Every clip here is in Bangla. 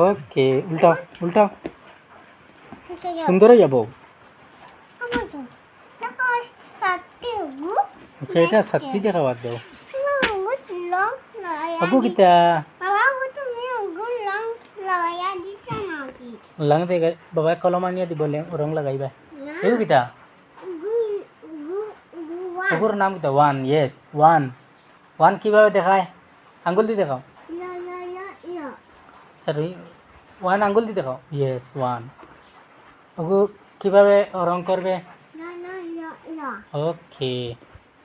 ওকে উল্টাও উল্টাও সুন্দর হয়ে যাবো আচ্ছা এটা সত্যি দেখাবার দাও আগু কিতা লং দে বাবা কলম আনিয়া দিব রং লাগাইবা এগু কিতা ওগুর নাম কিতা ওয়ান ইয়েস ওয়ান ওয়ান কিভাবে দেখায় আঙ্গুল দিয়ে দেখাও সরি ওয়ান আঙ্গুল দিয়ে দেখাও ইয়েস ওয়ান ওগু কিভাবে রং করবে ওকে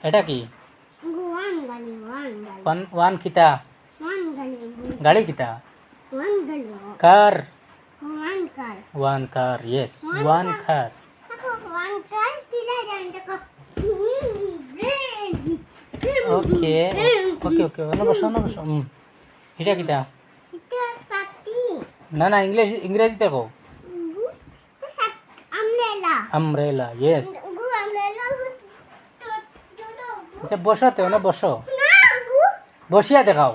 এটা কি ওয়ান ওয়ান কিতা গাড়ি কিতা কার ওয়ান কার ইয়েস ওয়ান কার ওকে ওকে ওকে অন্য বসো এটা কিতা না না ইংরেজি দেখো আমব্রেলা ইয়েস আচ্ছা বসো তো না বসো বসিয়া দেখাও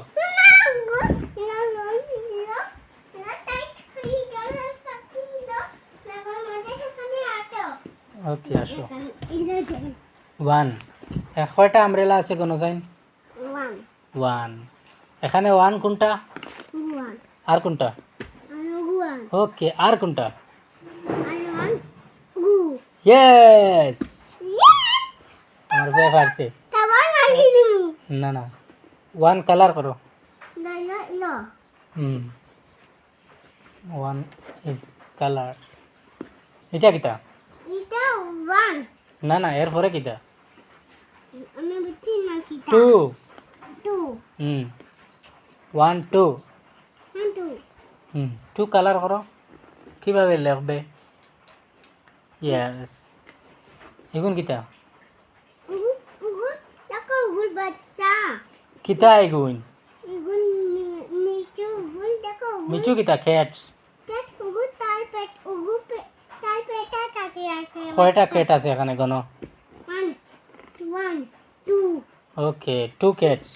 ওকে আসো ওয়ান কয়টা আমব্রেলা আছে কোনো সাইন ওয়ান এখানে ওয়ান কোনটা আর কোনটা ওকে আর কোনটা ইয়েস আমার বই পারছে না না ওয়ান কালার করো ওয়ান ইজ কালার এটা কিতা না না এর পরে কিতা two one two two colour করো কিভাবে লিখবে ইয়েস এগুন কিতা কিতা এগুন মিচু কিতা ক্যাট কয়টা ক্যাট আছে এখানে গণ ওকে টু ক্যাটস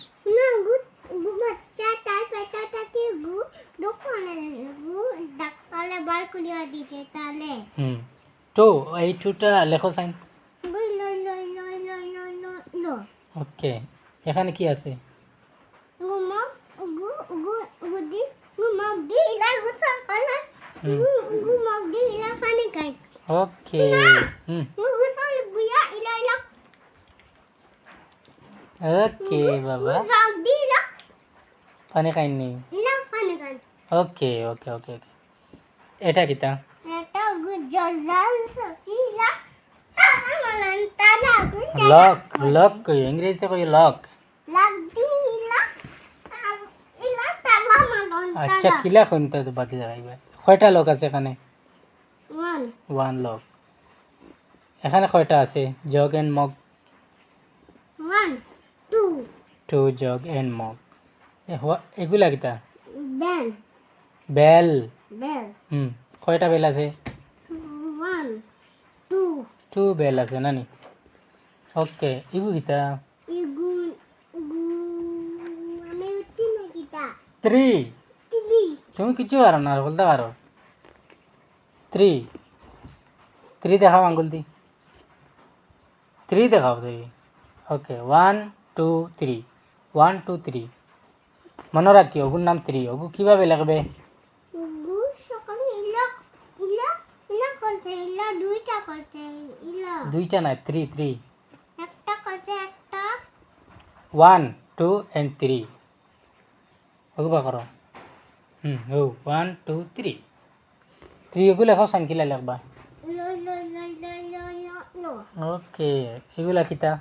টু এই টুটা লেখো সাইন ওকে এখানে কি আছে ওকে ওকে বাবা পানি খাইনি ওকে ওকে ওকে ওকে এটা কিতা লক লক কই ইংরেজিতে কই লক আচ্ছা কিলা কোনটা তো বাতি যাইবে কয়টা লক আছে এখানে ওয়ান লক এখানে কয়টা আছে jug and mug two jug and mug এগুলা কিতা বেল কয়টা বেল আছে টু বেল আছে নানি ওকে ইগু কিতা থ্রি তুমি কিছু পারো না বলতে পারো থ্রি থ্রি দেখাও আঙ্গুল দি থ্রি দেখাও তুমি okay one two three one two three মনে রাখি ওগুর নাম থ্রি ওগু কিভাবে লাগবে দুইটা না three three one two and three ওগু বা করো ও ওয়ান টু থ্রি থ্রি ওগু লেখো সাইন কিলা লিখবা ওকে এগুলা কিতা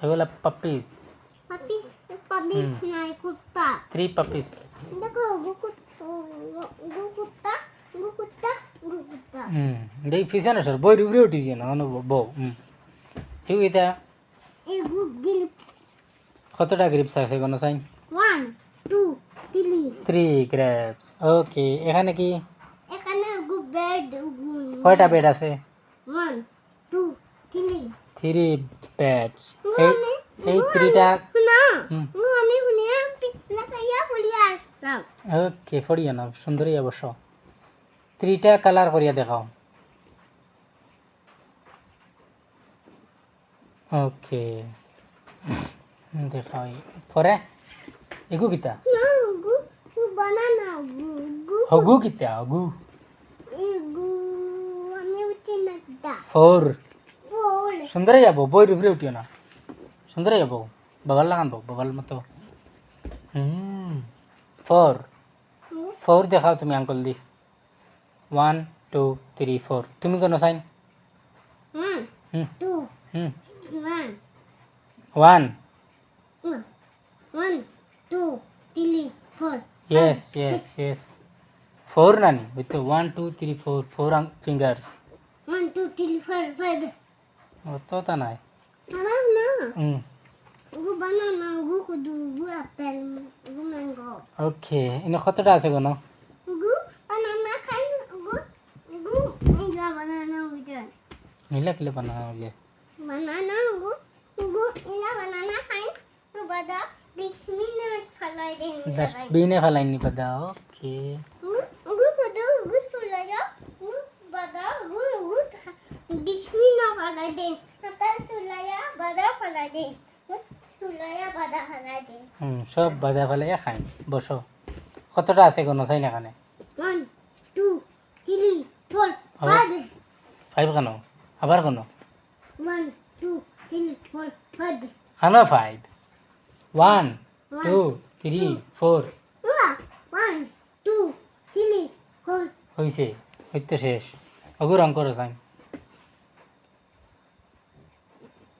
এগুলা পাপিস থ্রি পাপিস দেখ ফিসানো সর বই রুবরে উঠি না বউ এগু এটা কতটা গ্রিপস আছে কোনো সাইন থ্রি গ্রেপস ওকে এখানে কি কয়টা বেড আছে তিলি থ্রি ব্যাটস এই থ্রিটা না হুম আমি শুনিয়া পিছলা কাইয়া পড়িয়া আসলাম ওকে ফড়িয়া না সুন্দরই অবশ্য থ্রিটা কালার করিয়া দেখাও ওকে দেখাও পরে এগু কিতা না গু বানানা গু গু হগু কিতা হগু গু আমি উঠি না দা ফোর বলে সুন্দরই যাবো বইয়ের উপরে উঠিও না সুন্দরই যাবো বাবার লাগান বাবার মতো ফোর ফোর দেখাও তুমি আঙ্কল দি 1 2 3 4 তুমি কোনো sign 1 hmm 2 hmm 1 1 1 2 3 4 yes yes yes 4 nani with the 1 2 3 4 4 fingers 1 2 3 4 5 অত তা নাই banana হুম গু banana গু কুদু গু আপেল গু ম্যাঙ্গো ওকে ইনে কতটা আছে কোনো গু banana খাই গু গু ইলা banana উইটার মিলা কিলে বানানো হলে banana গু গু ইলা banana খাই তো বাদা 20 মিনিট ফলাই দেন ডাস্টবিনে ফেলাইনি পাদা ওকে গু কুদু গু সুলায়া গু বাদা গু গু 20 মিনিট ফলাই দেন আপেল সুলায়া বাদা ফলাই দেন সুলায়া বাদা ফলাই দেন সব বাজা ফেলাইয়া খাই বসো কতটা আছে কোনো চাই না এখানে 1 2 3 4 5 5 কেন আবার কোনো 1 2 3 4 5 খানো 5 1 2 3 4 1 2 3 4 হয়েছে হইতে শেষ অগু রং করো সাইন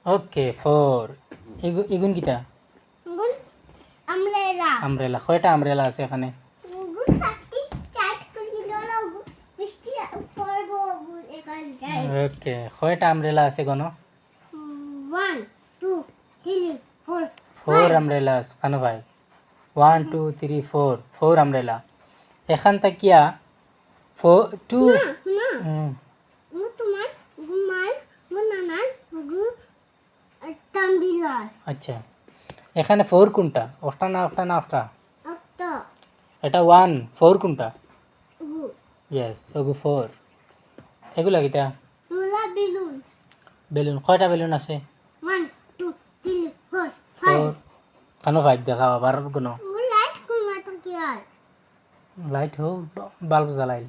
ওকে 4 এগুন কিতা গুণ আমলেরা আমব্রেলা কয়টা আমব্রেলা আছে এখানে গুণ সাতটি চাট করে দিল বৃষ্টি পড়ব এখান যায় ওকে কয়টা আমব্রেলা আছে কোনো 1 2 3 4 4 আমব্রেলা খানো ভাই 1 2 3 4 4 আমব্রেলা এখান তাকিয়া 4 2 না গু তোমার গুমার গুনানার গু তাম্বিলার আচ্ছা এখানে 4 কোনটা ওটা না ওটা একটা এটা 1 4 কোনটা গু ইয়েস ওগু 4 এগুলা কিতা মুলা বেলুন বেলুন কয়টা বেলুন আছে 1 2 3 4 4 5 খানো 5 দেখাও আবার কোনো গু লাইট কুমা তো কি আর লাইট হোক বাল্ব জ্বালাই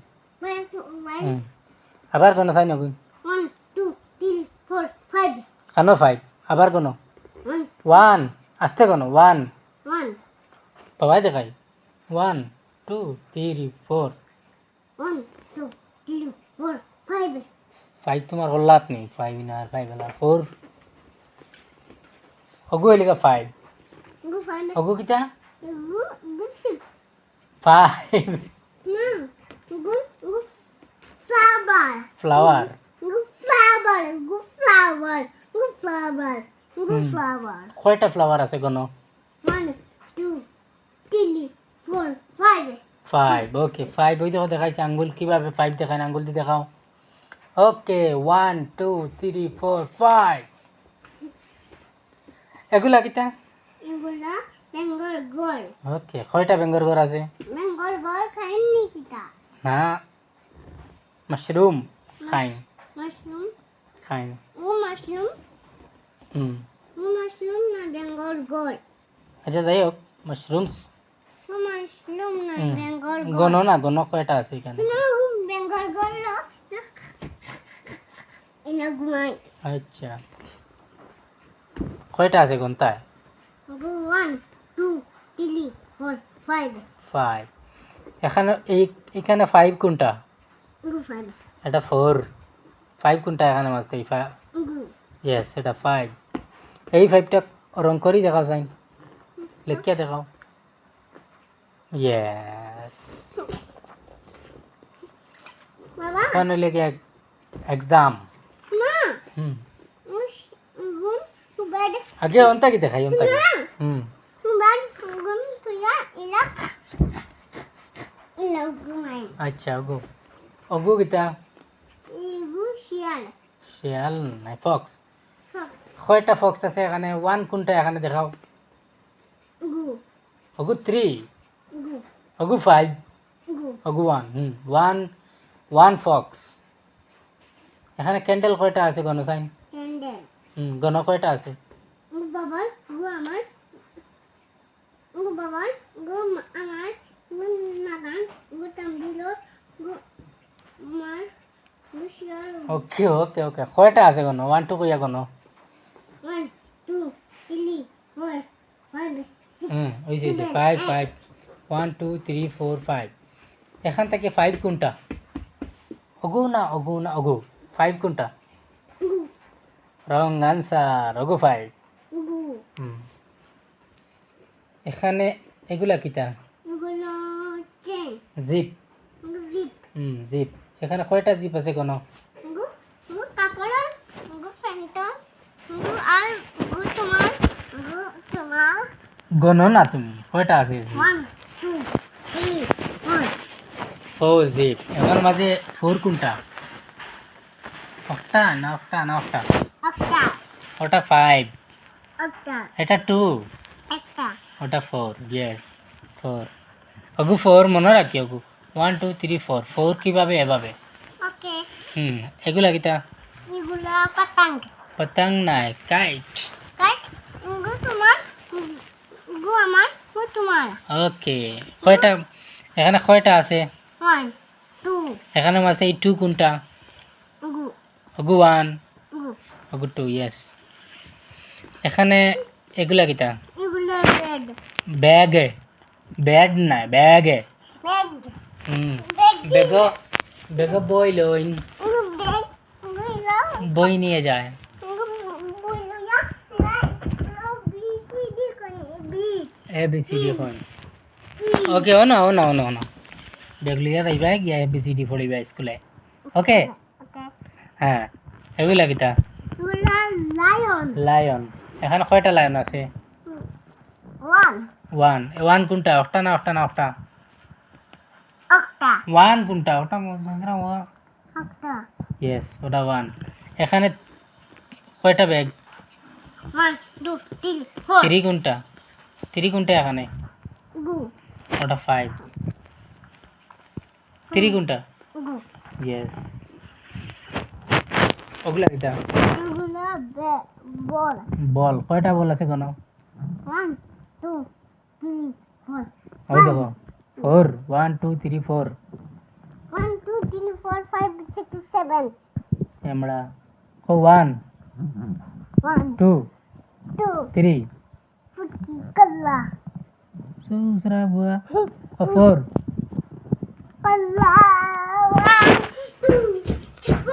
One, আবার কোনো চাই নগুন 1 2 3 4 5 খানো 5 আবার কোনো 1 1 আসতে কোনো 1 1 বাবাই দেখাই 1 2 3 4 1 2 3 4 5 5 তোমার হল্লাত নেই 5 না 5 হলা 4 অগু এলিকা 5 গু 5 অগু কিতা গু গু 6 5 না গু গু flower ফ্লাওয়ার গু flower গু flower গু flower গু flower কয়টা ফ্লাওয়ার আছে কোনো 1 2 3 4 5 5 ওকে 5 ওই দেখো দেখাইছে আঙ্গুল কিভাবে 5 দেখায় আঙ্গুল দিয়ে দেখাও ওকে 1 2 3 4 5 এগুলা কিতা এগুলা বেঙ্গল গোল ওকে কয়টা বেঙ্গর ঘর আছে বেঙ্গল গোল খাইনি কিটা না মাশরুম খাই মাশরুম খাই ও মাশরুম না বেঙ্গল গোল আচ্ছা যাই হোক মাশরুমস ও মাশরুম না বেঙ্গল গোল গণ না গণ কয়টা আছে এখানে না বেঙ্গল গোল না ইনা গুমাই আচ্ছা কয়টা আছে গন্তায় গো 1 2 3 4 5 5 এখানে এখানে 5 কোনটা গো 5 এটা 4 5 কোনটা এখানে মাঝতে গো ইয়েস এটা 5 এই 5টা রং করি দেখাও সাইন লিখিয়া দেখাও ইয়েস বাবা কোন লেগে এক্সাম না হুম গুম সুবাদ আগে অন্তা কি দেখাই অন্তা কি হুম সুবাদ গুম তুয়া ইলা গুমাই আচ্ছা ওগো ওগো কিতা ইগু শিয়াল শিয়াল নাই ফক্স Fox. কয়টা ফক্স আছে এখানে ওয়ান কোনটা এখানে দেখাও Gu. অগু 3 Gu. অগু 5 Gu. অগু 1 one Fox এখানে ক্যান্ডেল কয়টা আছে গণ সাইন Candle. গণ কয়টা আছে Gu babar. Gu amar. Gu babar. Gu amar. Gu nagan. Gu tambilo. Gu mar. Gu shial. ওকে ওকে ওকে কয়টা আছে গণ 1 2 কইয়া গণ 1, 2, 3, 4, 5, 6. ওই যে 5 5 1 2 3 4 5 এখান থেকে 5 কোনটা অগু না অগু না অগু 5 কোনটা Gu. রং আনসার অগু 5 Gu. এখানে এগুলা কিটা Gulo chain. Zip Gu zip. Zip এখানে কয়টা জিপ আছে কোন Gu. Gu kaporan. Gu phantom. Gu আর gu তোমার. Gu তোমার. গণ না তুমি কয়টা আছে 1, 2, 3, 4. 4 জিপ এখানে মাঝে 4 কোনটা অক্টা না অক্টা না অক্টা একটা. ওটা 5 একটা. এটা 2 একটা. ওটা 4 ইয়েস 4 অগু 4 মনে রাখি অগু 1 2 3 4 4 কিভাবে এভাবে ওকে. এগুলা কিটা এগুলো পাতাং. পতঙ্গ নাই কাইট কাট. গু তোমার. গু আমার. গু তোমার. ওকে কয়টা এখানে কয়টা আছে 1, 2. এখানে মাঝে এই 2 কোনটা Gu. অগু 1 Gu. অগু 2 ইয়েস এখানে এগুলা কিটা এগুলো red. ব্যাগ ব্যাড না ব্যাগ Red. বেগ বেগ বই লইন Gu bag. Gu ilo. বই নিয়ে যায় Gu builo ya. Now B, C, D kani. B. A B C D কোন E. ওকে ও না ব্যাগ লিয়া যাইবা গিয়া এ বি সি ডি পড়িবা স্কুলে ওকে Okay. হ্যাঁ এগুলা কিটা এগুলো lion. লায়ন এখানে কয়টা লায়ন আছে 1. 1 কোনটা অক্টা না অক্টা না অক্টা একটা. 1 কোনটা ওটা মজরা ও একটা. ইয়েস ওটা 1 এখানে কয়টা ব্যাগ 1, 2, 3, 4. 3 কোনটা 3 কোনটা এখানে Gu. ওটা 5 3 কোনটা Gu. ইয়েস ওগুলা কিটা এগুলো ball. বল কয়টা বল আছে কোন 1, 2, 3, 4. ওই দেখো 4 1 2 3 4 1, 2, 3, 4, 5, 6, 7. আমরা ও 1 1, 2 2. 3 Putih kala. दूसरा हुआ और 4 Kala. 1, 2,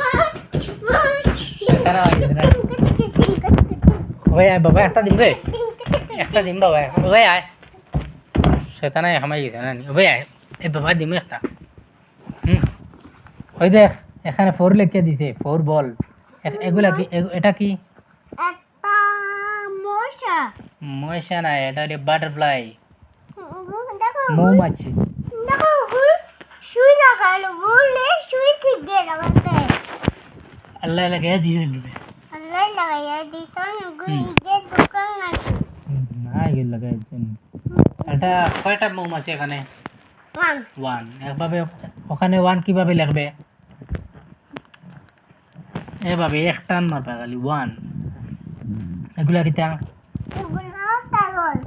1. Tara, ওই আয় বাবা একটা দিন রে একটা দিন বাবা ওই আয় শয়তানা হামাই গেছে না ওই আয় এ বাবা দিম একটা ওই দেখ এখানে 4 লিখে দিছে 4 বল এগুলা কি এটা কি একটা মশা. মশা না এটা রে বাটারফ্লাই দেখো মৌমাছি দেখো গুল সুই লাগালো গুলে সুই ঠিক দিয়ে লাগাতে আল্লাহ লাগিয়ে দিয়ে দিবে আল্লাহ লাগাইয়া দিছন গুল ইগে দোকান আছে না এগুলো লাগাইছেন এটা কয়টা মৌমাছি এখানে 1 একভাবে ওখানে 1 কিভাবে লিখবে এভাবে এক টান মারবে খালি 1 এগুলা কিটা এগুলো ছাগল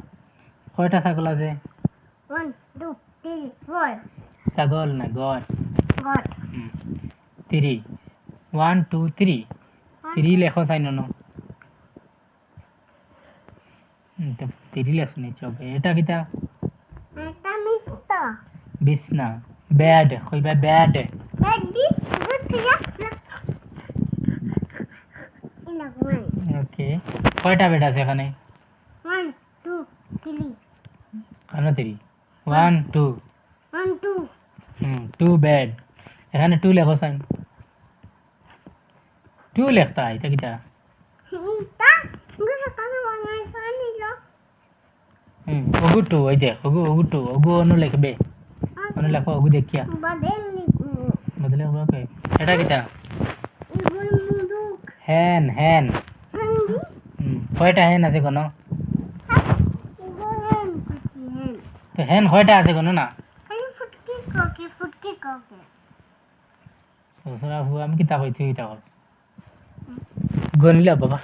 কয়টা ছাগল আছে 1, 2, 3, 4. ছাগল না গড God. 3 1 2 3 3 লেখো চাই ন 3 লেখো নি চবে এটা কিটা এটা মিস্তা বিছনা বেড কইবা বেড দাদি গুছিয়া ইনা ওয়ান ওকে কয়টা বেড আছে এখানে 1, 2, 3. কেন 3 1 2 1, 2. 2 বেড এখানে 2 লেখো চাই 2 লেখতা এটা কিটা Ita, gusto ka na mga sanilo. ওগু 2 ওই দেখ ওগু 2 ওগু অন্য লিখবে অন্য লেখো ওগু দেখিয়া Baden ni বদলে ওকে এটা কিটা Igul munduk. হ্যান হ্যান Handy. কয়টা হ্যান আছে কোনো Go hen. Putty hen. তো হ্যান কয়টা আছে কোনো না Hey, futki koke. Futki koke. তো আমি কিতা কইতে কিতা কর গনিলা বাবা